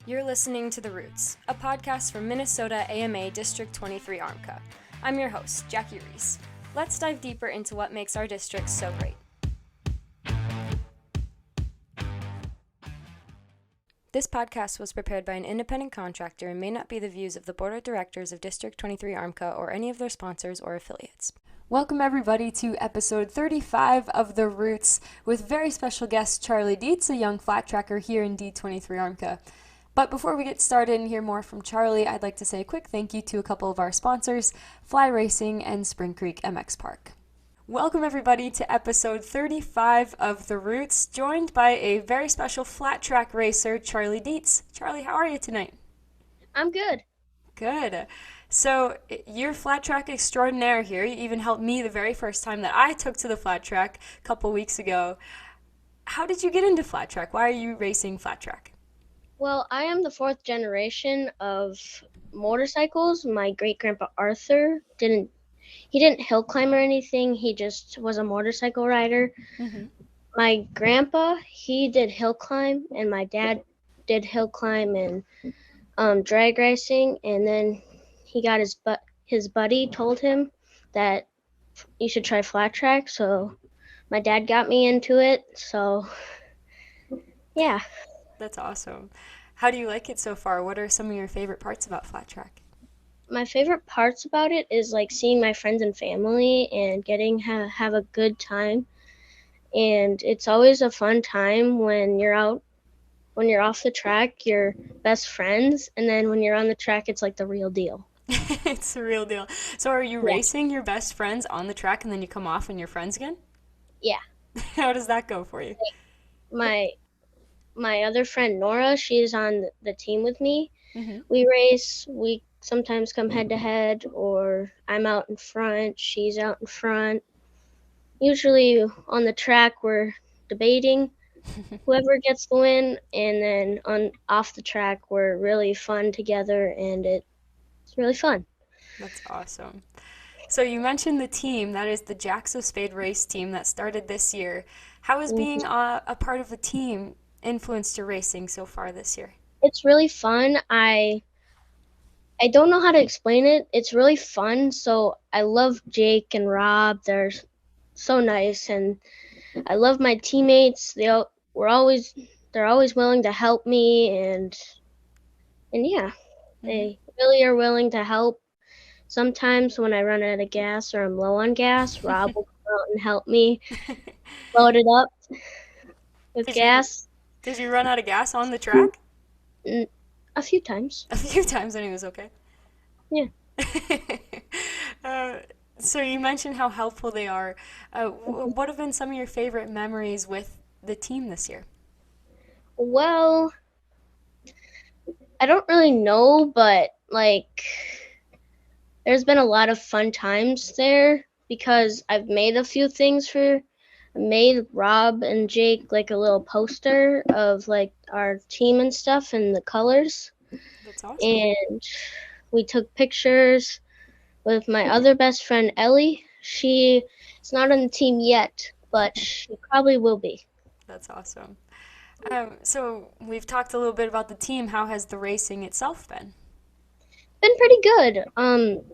You're listening to The Roots, a podcast from Minnesota AMA District 23 ARMCA. I'm your host, Jackie Reese. Let's dive deeper into what makes our district so great. This podcast was prepared by an independent contractor and may not be the views of the Board of Directors of District 23 ARMCA or any of their sponsors or affiliates. Welcome everybody to episode 35 of The Roots with very special guest Charlie Dietz, a young flat tracker here in D23 ARMCA. But before we get started and hear more from Charlie, I'd like to say a quick thank you to a couple of our sponsors, Fly Racing and Spring Creek MX Park. Welcome everybody to episode 35 of The Roots, joined by a very special flat track racer, Charlie Dietz. Charlie, how are you tonight? I'm good. Good. So you're flat track extraordinaire here. You even helped me the very first time that I took to the flat track a couple weeks ago. How did you get into flat track? Why are you racing flat track? Well, I am the fourth generation of motorcycles. My great-grandpa Arthur didn't hill climb or anything. He just was a motorcycle rider. Mm-hmm. My grandpa, he did hill climb, and my dad did hill climb and drag racing. And then he got his buddy told him that you should try flat track. So my dad got me into it. So yeah. That's awesome. How do you like it so far? What are some of your favorite parts about flat track? My favorite parts about it is like seeing my friends and family and getting have a good time. And it's always a fun time when you're off the track, you're best friends, and then when you're on the track, it's like the real deal. It's the real deal. So are you racing your best friends on the track and then you come off and you're friends again? Yeah. How does that go for you? My other friend Nora, she's on the team with me. Mm-hmm. We race, we sometimes come head to head, or I'm out in front, she's out in front. Usually on the track we're debating whoever gets the win, and then off the track we're really fun together, and it's really fun. That's awesome. So you mentioned the team, that is the Jackso Spade race team that started this year. How has being a part of the team influenced your racing so far this year? It's really fun. I don't know how to explain it. It's really fun. So I love Jake and Rob. They're so nice, and I love my teammates. They're always willing to help me, and yeah, they really are willing to help. Sometimes when I run out of gas or I'm low on gas, Rob will come out and help me load it up with gas. Did you run out of gas on the track? A few times. A few times, and it was okay? Yeah. So you mentioned how helpful they are. What have been some of your favorite memories with the team this year? Well, I don't really know, but there's been a lot of fun times there because I've made a few things I made Rob and Jake like a little poster of like our team and stuff and the colors. That's awesome. And we took pictures with my other best friend Ellie. She's not on the team yet, but she probably will be. That's awesome. So we've talked a little bit about the team. How has the racing itself been? Been pretty good.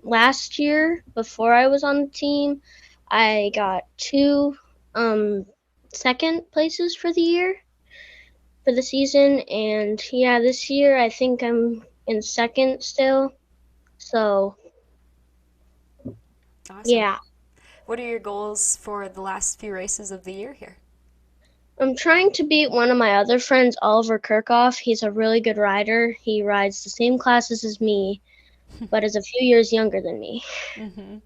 Last year, before I was on the team, I got 2 second places for the season, and yeah, this year I think I'm in second still. So awesome. Yeah. What are your goals for the last few races of the year here? I'm trying to beat one of my other friends, Oliver Kirchhoff. He's a really good rider. He rides the same classes as me, but is a few years younger than me. Mm-hmm.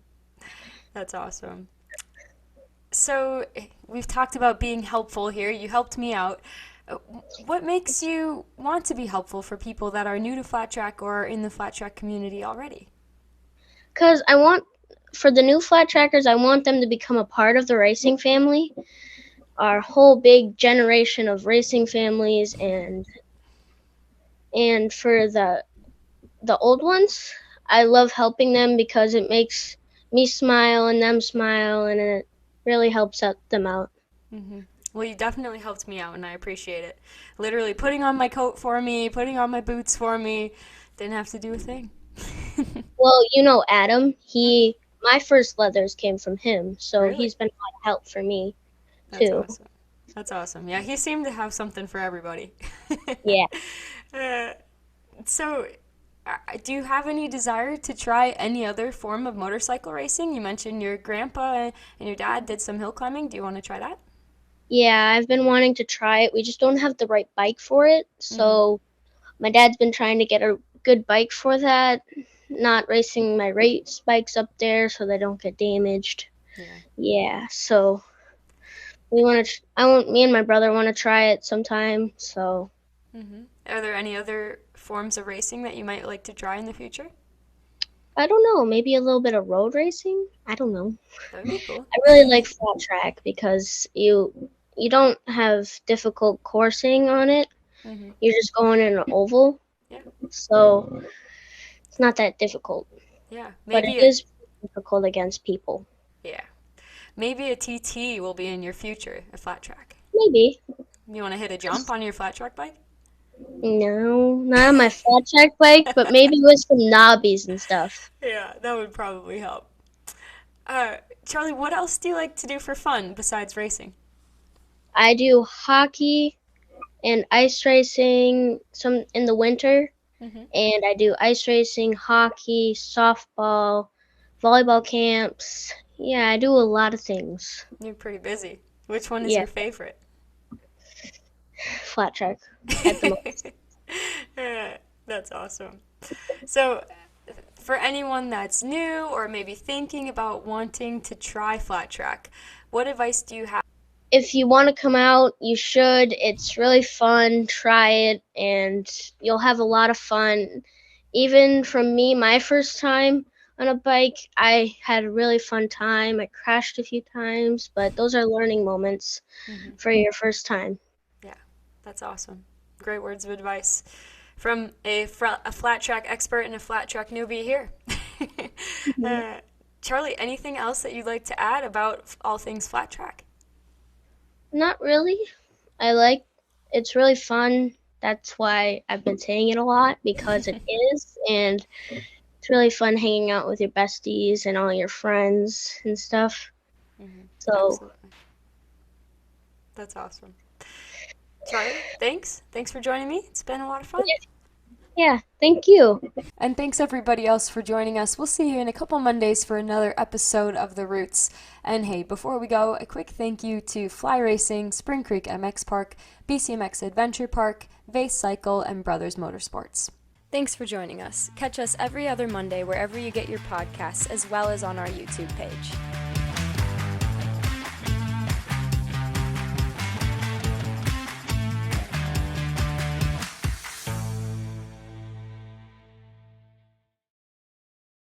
That's awesome. So we've talked about being helpful here. You helped me out. What makes you want to be helpful for people that are new to flat track or in the flat track community already? Because for the new flat trackers, I want them to become a part of the racing family. Our whole big generation of racing families, and for the old ones, I love helping them because it makes me smile and them smile, and it really helps them out. Mm-hmm. Well, you definitely helped me out, and I appreciate it. Literally putting on my coat for me, putting on my boots for me. Didn't have to do a thing. Well, Adam, my first leathers came from him, so Really? he's been a lot of help for me That's too. awesome. That's awesome. Yeah, he seemed to have something for everybody. Yeah. Uh, so, do you have any desire to try any other form of motorcycle racing? You mentioned your grandpa and your dad did some hill climbing. Do you want to try that? Yeah, I've been wanting to try it. We just don't have the right bike for it. Mm-hmm. So my dad's been trying to get a good bike for that, not racing my race bikes up there so they don't get damaged. Yeah. Yeah, so me and my brother want to try it sometime. So Mm-hmm. Are there any other forms of racing that you might like to try in the future? I don't know, maybe a little bit of road racing. I don't know. That would be cool. I really like flat track because you don't have difficult coursing on it. Mm-hmm. You're just going in an oval, Yeah. so it's not that difficult. Yeah. But it Maybe is difficult against people. yeah. Maybe a TT will be in your future, a flat track. Maybe. You want to hit a jump on your flat track bike? No, not on my flat track bike, but maybe with some knobbies and stuff. Yeah, that would probably help. Uh, Charlie, what else do you like to do for fun besides racing? I do hockey and ice racing some in the winter, Mm-hmm. and I do ice racing, hockey, softball, volleyball camps. Yeah, I do a lot of things. You're pretty busy. Which one is Yeah, your favorite? flat track at the moment. That's awesome. So, for anyone that's new or maybe thinking about wanting to try flat track, what advice do you have? If you want to come out, you should. It's really fun. Try it, and you'll have a lot of fun. Even from me, my first time on a bike, I had a really fun time. I crashed a few times, but those are learning moments Mm-hmm. for your first time. Yeah, that's awesome. Great words of advice from a flat track expert and a flat track newbie here. Mhm. uh, Charlie, anything else that you'd like to add about all things flat track? Not really. It's really fun. That's why I've been saying it a lot because it is, and it's really fun hanging out with your besties and all your friends and stuff. Mm-hmm. So, Absolutely. That's awesome. Charlie, thanks. Thanks for joining me. It's been a lot of fun. yeah, thank you. And thanks everybody else for joining us. We'll see you in a couple Mondays for another episode of The Roots. And hey, before we go, a quick thank you to Fly Racing, Spring Creek MX Park, BCMX Adventure Park, Vase Cycle, and Brothers Motorsports. Thanks for joining us. Catch us every other Monday wherever you get your podcasts, as well as on our YouTube page.